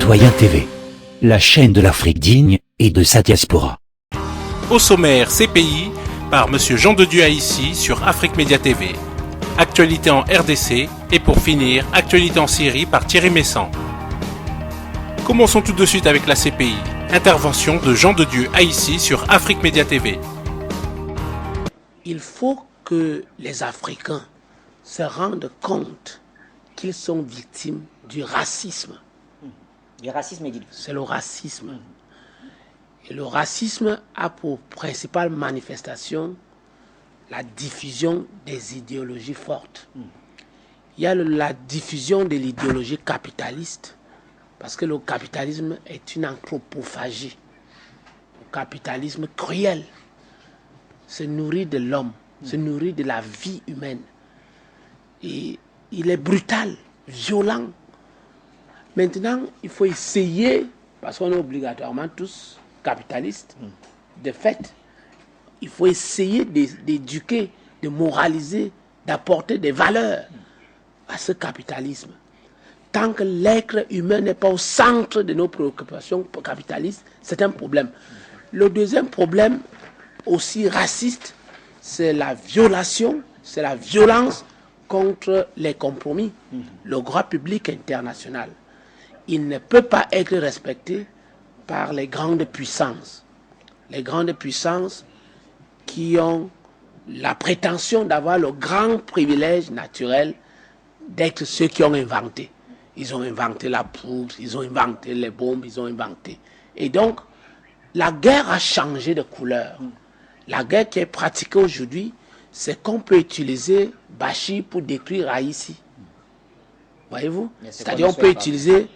Citoyen TV, la chaîne de l'Afrique digne et de sa diaspora. Au sommaire, CPI par Monsieur Jean de Dieu Haïssi sur Afrique Média TV. Actualité en RDC et pour finir, actualité en Syrie par Thierry Messant. Commençons tout de suite avec la CPI. Intervention de Jean de Dieu Haïssi sur Afrique Média TV. Il faut que les Africains se rendent compte qu'ils sont victimes du racisme. Du racisme, c'est le racisme. Et le racisme a pour principale manifestation la diffusion des idéologies fortes. Il y a la diffusion de l'idéologie capitaliste, parce que le capitalisme est une anthropophagie. Le capitalisme cruel se nourrit de l'homme, se nourrit de la vie humaine. Et il est brutal, violent. Maintenant, il faut essayer, parce qu'on est obligatoirement tous capitalistes, de fait, il faut essayer d'éduquer, de moraliser, d'apporter des valeurs à ce capitalisme. Tant que l'être humain n'est pas au centre de nos préoccupations capitalistes, c'est un problème. Le deuxième problème, aussi raciste, c'est la violation, c'est la violence contre les compromis, le droit public international. Il ne peut pas être respecté par les grandes puissances. Les grandes puissances qui ont la prétention d'avoir le grand privilège naturel d'être ceux qui ont inventé. Ils ont inventé la poudre, ils ont inventé les bombes, ils ont inventé. Et donc, la guerre a changé de couleur. La guerre qui est pratiquée aujourd'hui, c'est qu'on peut utiliser Bachir pour détruire Haïti. Voyez-vous? C'est-à-dire on peut utiliser...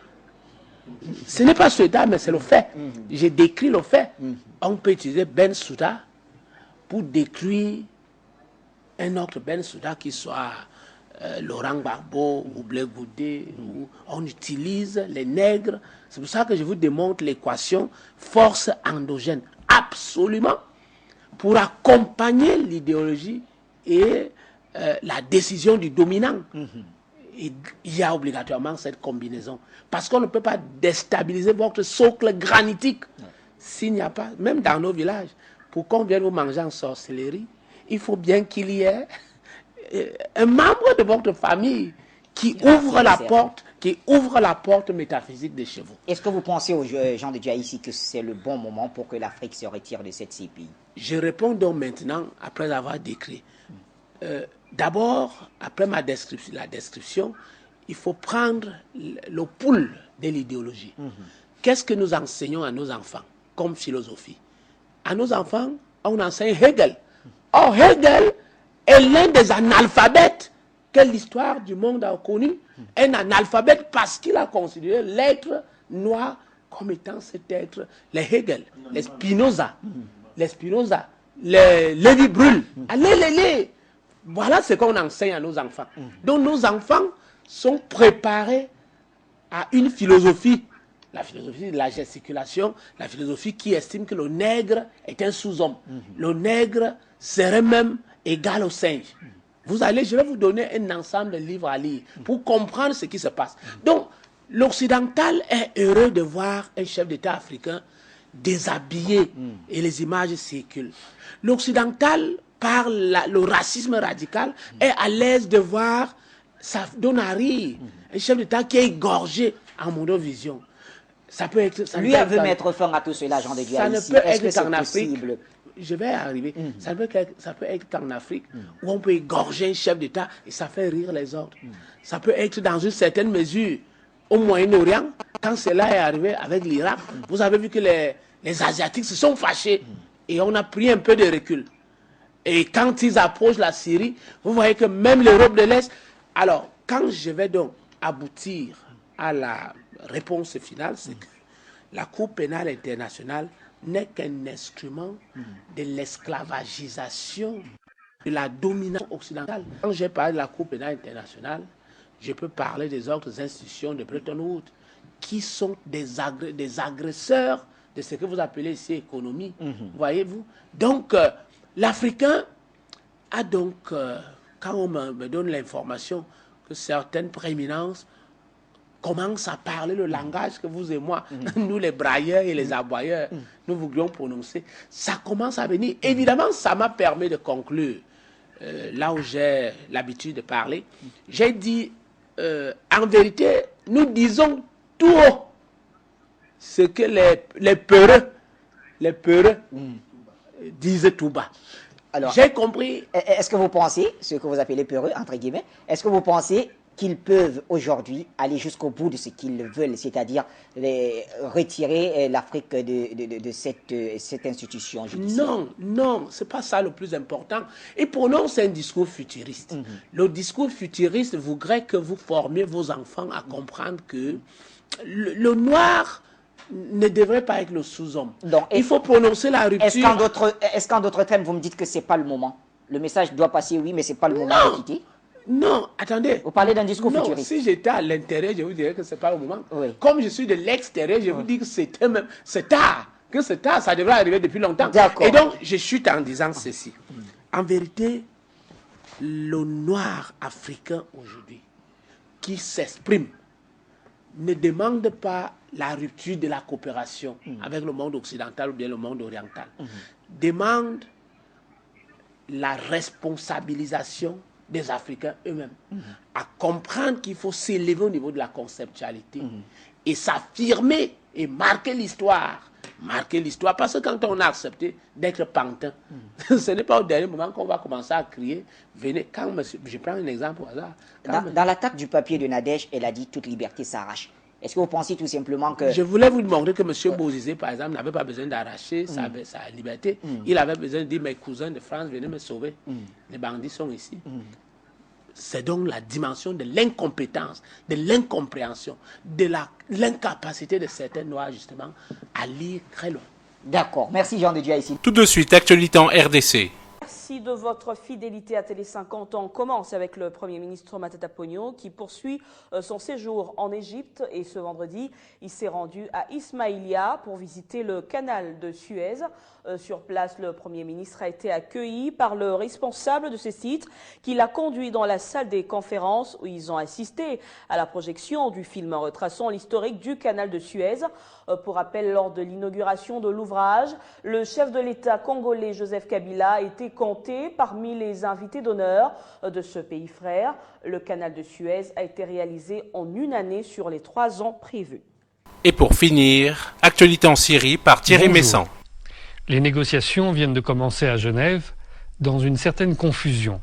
Ce n'est pas souhaitable, mais c'est le fait. J'ai décrit le fait. On peut utiliser Ben Souda pour détruire un autre Ben Souda qui soit Laurent Gbagbo ou Blé Goudé. On utilise les nègres. C'est pour ça que je vous démontre l'équation force endogène. Absolument. Pour accompagner l'idéologie et la décision du dominant. Et il y a obligatoirement cette combinaison. Parce qu'on ne peut pas déstabiliser votre socle granitique s'il n'y a pas, même dans nos villages, pour qu'on vienne vous manger en sorcellerie, il faut bien qu'il y ait un membre de votre famille qui ouvre la porte métaphysique de chez vous. Est-ce que vous pensez aux gens de Dieu Haïssi que c'est le bon moment pour que l'Afrique se retire de cette CPI? Je réponds donc maintenant, après avoir décrit. D'abord, après la description, il faut prendre le pouls de l'idéologie. Qu'est-ce que nous enseignons à nos enfants comme philosophie? À nos enfants, on enseigne Hegel. Or, Hegel est l'un des analphabètes que l'histoire du monde a connu. Un analphabète parce qu'il a considéré l'être noir comme étant cet être, les Hegel, les Spinoza, les Lévi-Brûle. Allez. Voilà ce qu'on enseigne à nos enfants. Donc nos enfants sont préparés à une philosophie, la philosophie de la gesticulation, la philosophie qui estime que le nègre est un sous-homme. Le nègre serait même égal au singe. Je vais vous donner un ensemble de livres à lire pour comprendre ce qui se passe. Donc, l'occidental est heureux de voir un chef d'État africain déshabillé et les images circulent. L'occidental, par le racisme radical, est à l'aise de voir, ça donne à rire, un chef d'État qui est égorgé en monovision. Ça peut être... Lui veut mettre fin à tout cela, Jean de Dieu Haïssi. Ça ne peut être qu'en Afrique. Je vais arriver. Ça peut être qu'en Afrique, où on peut égorger un chef d'État et ça fait rire les autres. Ça peut être dans une certaine mesure au Moyen-Orient, quand cela est arrivé avec l'Irak. Vous avez vu que les Asiatiques se sont fâchés et on a pris un peu de recul. Et quand ils approchent la Syrie, vous voyez que même l'Europe de l'Est... Alors, quand je vais donc aboutir à la réponse finale, c'est que la Cour pénale internationale n'est qu'un instrument de l'esclavagisation de la domination occidentale. Quand j'ai parlé de la Cour pénale internationale, je peux parler des autres institutions de Bretton Woods qui sont des agresseurs de ce que vous appelez ici économie. Voyez-vous? Donc, l'Africain a donc, quand on me donne l'information que certaines prééminences commence à parler le langage que vous et moi, nous les brailleurs et les aboyeurs, nous voulions prononcer. Ça commence à venir. Évidemment, ça m'a permis de conclure. Là où j'ai l'habitude de parler, j'ai dit, en vérité, nous disons tout haut ce que les peureux disent tout bas. Alors, j'ai compris. Est-ce que vous pensez, ce que vous appelez peureux, entre guillemets, est-ce que vous pensez qu'ils peuvent aujourd'hui aller jusqu'au bout de ce qu'ils veulent, c'est-à-dire retirer l'Afrique de cette institution judiciaire? Non, c'est pas ça le plus important. Et pour nous, c'est un discours futuriste. Le discours futuriste voudrait que vous formiez vos enfants à comprendre que le noir ne devrait pas être le sous-homme. Il faut prononcer la rupture. Est-ce qu'en d'autres termes, vous me dites que c'est pas le moment? Le message doit passer, oui, mais c'est pas le moment de quitter? Non, attendez. Vous parlez d'un discours futuriste. Si j'étais à l'intérieur, je vous dirais que ce n'est pas le moment. Oui. Comme je suis de l'extérieur, je vous dis que c'est tard. Que c'est tard, ça devrait arriver depuis longtemps. Et donc, je chute en disant ceci. En vérité, le noir africain aujourd'hui, qui s'exprime, ne demande pas la rupture de la coopération avec le monde occidental ou bien le monde oriental. Demande la responsabilisation des Africains eux-mêmes, à comprendre qu'il faut s'élever au niveau de la conceptualité et s'affirmer et marquer l'histoire. Marquer l'histoire, parce que quand on a accepté d'être pantin, ce n'est pas au dernier moment qu'on va commencer à crier, venez, quand monsieur, je prends un exemple au hasard. Dans l'attaque du papier de Nadège, elle a dit toute liberté s'arrache. Est-ce que vous pensez tout simplement que... Je voulais vous montrer que M. Bozizé, par exemple, n'avait pas besoin d'arracher sa liberté. Il avait besoin de dire, mes cousins de France, venez me sauver. Les bandits sont ici. C'est donc la dimension de l'incompétence, de l'incompréhension, de l'incapacité de certains Noirs, justement, à lire très loin. D'accord. Merci Jean de Dieu ici. Tout de suite, actualité en RDC. Merci de votre fidélité à Télé 50 ans. On commence avec le Premier ministre Matata Ponyo qui poursuit son séjour en Égypte et ce vendredi, il s'est rendu à Ismaïlia pour visiter le canal de Suez. Sur place, le Premier ministre a été accueilli par le responsable de ce site qui l'a conduit dans la salle des conférences où ils ont assisté à la projection du film retraçant l'historique du canal de Suez. Pour rappel, lors de l'inauguration de l'ouvrage, le chef de l'État congolais Joseph Kabila a été compté parmi les invités d'honneur de ce pays frère. Le canal de Suez a été réalisé en une année sur les 3 ans prévus. Et pour finir, actualité en Syrie par Thierry Messan. Les négociations viennent de commencer à Genève dans une certaine confusion.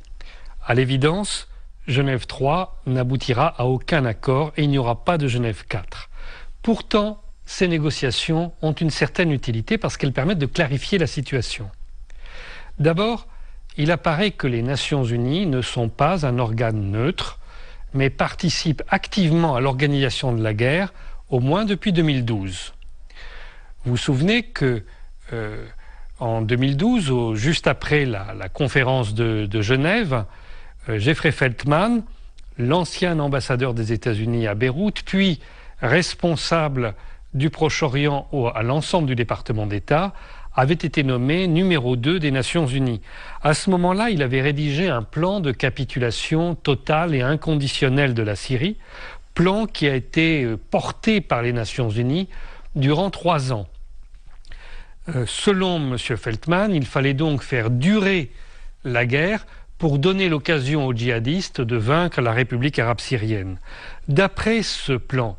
À l'évidence, Genève 3 n'aboutira à aucun accord et il n'y aura pas de Genève 4. Pourtant, ces négociations ont une certaine utilité parce qu'elles permettent de clarifier la situation. D'abord, il apparaît que les Nations Unies ne sont pas un organe neutre, mais participent activement à l'organisation de la guerre, au moins depuis 2012. Vous vous souvenez que en 2012, juste après la conférence de Genève, Jeffrey Feltman, l'ancien ambassadeur des États-Unis à Beyrouth, puis responsable du Proche-Orient à l'ensemble du département d'État, avait été nommé numéro 2 des Nations Unies. À ce moment-là, il avait rédigé un plan de capitulation totale et inconditionnelle de la Syrie, plan qui a été porté par les Nations Unies durant 3 ans. Selon M. Feltman, il fallait donc faire durer la guerre pour donner l'occasion aux djihadistes de vaincre la République arabe syrienne. D'après ce plan,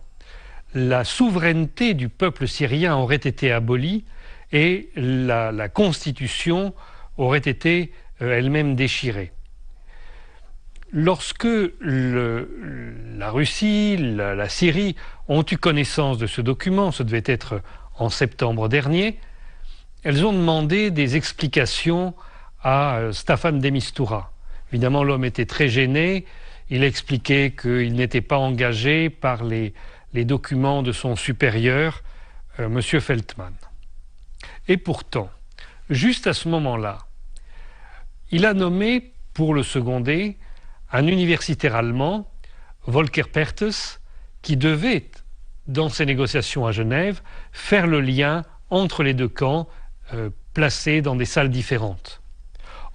la souveraineté du peuple syrien aurait été abolie et la constitution aurait été elle-même déchirée. Lorsque la Russie, la Syrie ont eu connaissance de ce document, ce devait être en septembre dernier, elles ont demandé des explications à Staffan de Mistura. Évidemment, l'homme était très gêné. Il expliquait qu'il n'était pas engagé par les documents de son supérieur, M. Feltman. Et pourtant, juste à ce moment-là, il a nommé, pour le seconder, un universitaire allemand, Volker Perthes, qui devait, dans ces négociations à Genève, faire le lien entre les deux camps, placés dans des salles différentes.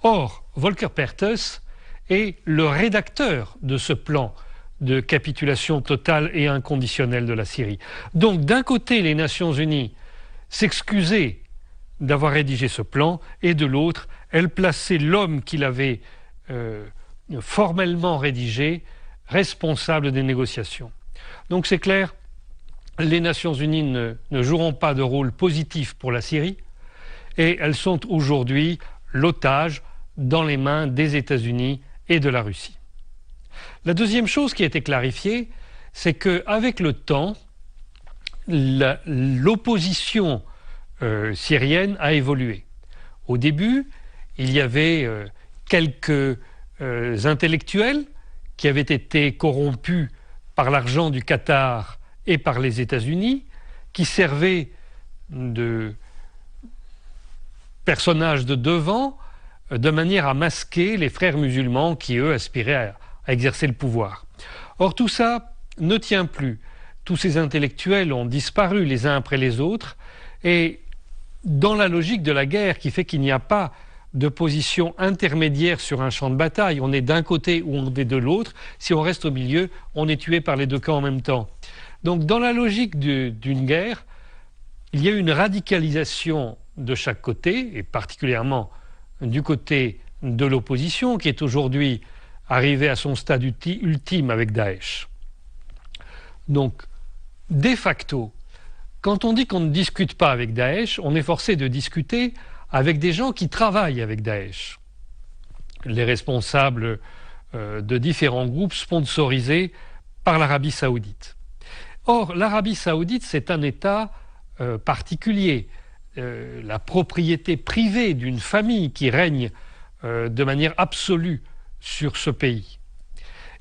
Or, Volker Perthes est le rédacteur de ce plan de capitulation totale et inconditionnelle de la Syrie. Donc d'un côté, les Nations Unies s'excusaient d'avoir rédigé ce plan, et de l'autre, elles plaçaient l'homme qui l'avait formellement rédigé responsable des négociations. Donc c'est clair, les Nations Unies ne joueront pas de rôle positif pour la Syrie, et elles sont aujourd'hui l'otage dans les mains des États-Unis et de la Russie. La deuxième chose qui a été clarifiée, c'est qu'avec le temps, l'opposition syrienne a évolué. Au début, il y avait quelques intellectuels qui avaient été corrompus par l'argent du Qatar et par les États-Unis, qui servaient de personnages de devant de manière à masquer les frères musulmans qui, eux, aspiraient à exercer le pouvoir. Or, tout ça ne tient plus. Tous ces intellectuels ont disparu les uns après les autres, et dans la logique de la guerre qui fait qu'il n'y a pas de position intermédiaire sur un champ de bataille, on est d'un côté ou on est de l'autre, si on reste au milieu, on est tué par les deux camps en même temps. Donc dans la logique d'une guerre, il y a une radicalisation de chaque côté, et particulièrement du côté de l'opposition, qui est aujourd'hui arrivée à son stade ultime avec Daesh. Donc, de facto, quand on dit qu'on ne discute pas avec Daesh, on est forcé de discuter avec des gens qui travaillent avec Daesh. Les responsables de différents groupes sponsorisés par l'Arabie Saoudite. Or, l'Arabie Saoudite, c'est un État particulier. La propriété privée d'une famille qui règne de manière absolue sur ce pays.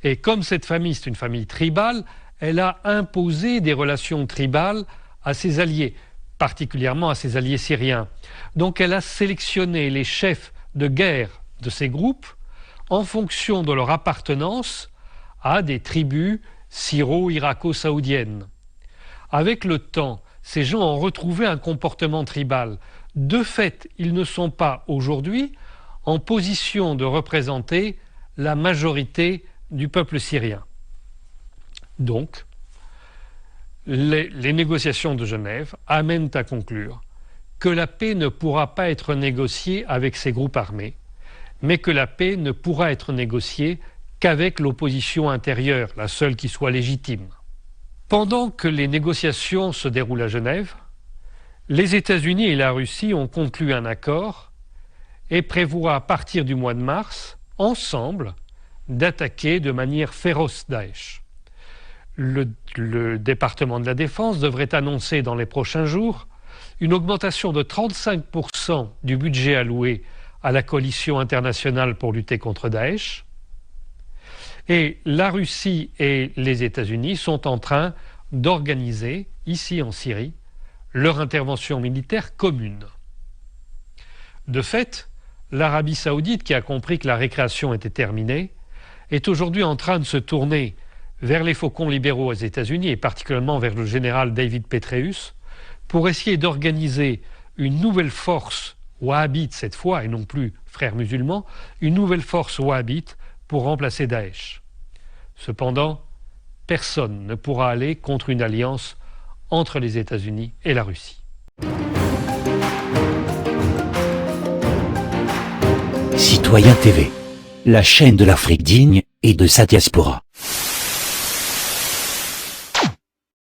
Et comme cette famille, c'est une famille tribale, elle a imposé des relations tribales à ses alliés, particulièrement à ses alliés syriens. Donc elle a sélectionné les chefs de guerre de ces groupes en fonction de leur appartenance à des tribus syro-irako-saoudiennes. Avec le temps, ces gens ont retrouvé un comportement tribal. De fait, ils ne sont pas aujourd'hui en position de représenter la majorité du peuple syrien. Donc, les négociations de Genève amènent à conclure que la paix ne pourra pas être négociée avec ces groupes armés, mais que la paix ne pourra être négociée qu'avec l'opposition intérieure, la seule qui soit légitime. Pendant que les négociations se déroulent à Genève, les États-Unis et la Russie ont conclu un accord et prévoient à partir du mois de mars, ensemble, d'attaquer de manière féroce Daesh. Le département de la Défense devrait annoncer dans les prochains jours une augmentation de 35% du budget alloué à la coalition internationale pour lutter contre Daesh. Et la Russie et les États-Unis sont en train d'organiser, ici en Syrie, leur intervention militaire commune. De fait, l'Arabie Saoudite, qui a compris que la récréation était terminée, est aujourd'hui en train de se tourner vers les faucons libéraux aux États-Unis, et particulièrement vers le général David Petraeus, pour essayer d'organiser une nouvelle force wahhabite cette fois, et non plus frères musulmans, une nouvelle force wahhabite pour remplacer Daesh. Cependant, personne ne pourra aller contre une alliance entre les États-Unis et la Russie. Citoyen TV, la chaîne de l'Afrique digne et de sa diaspora.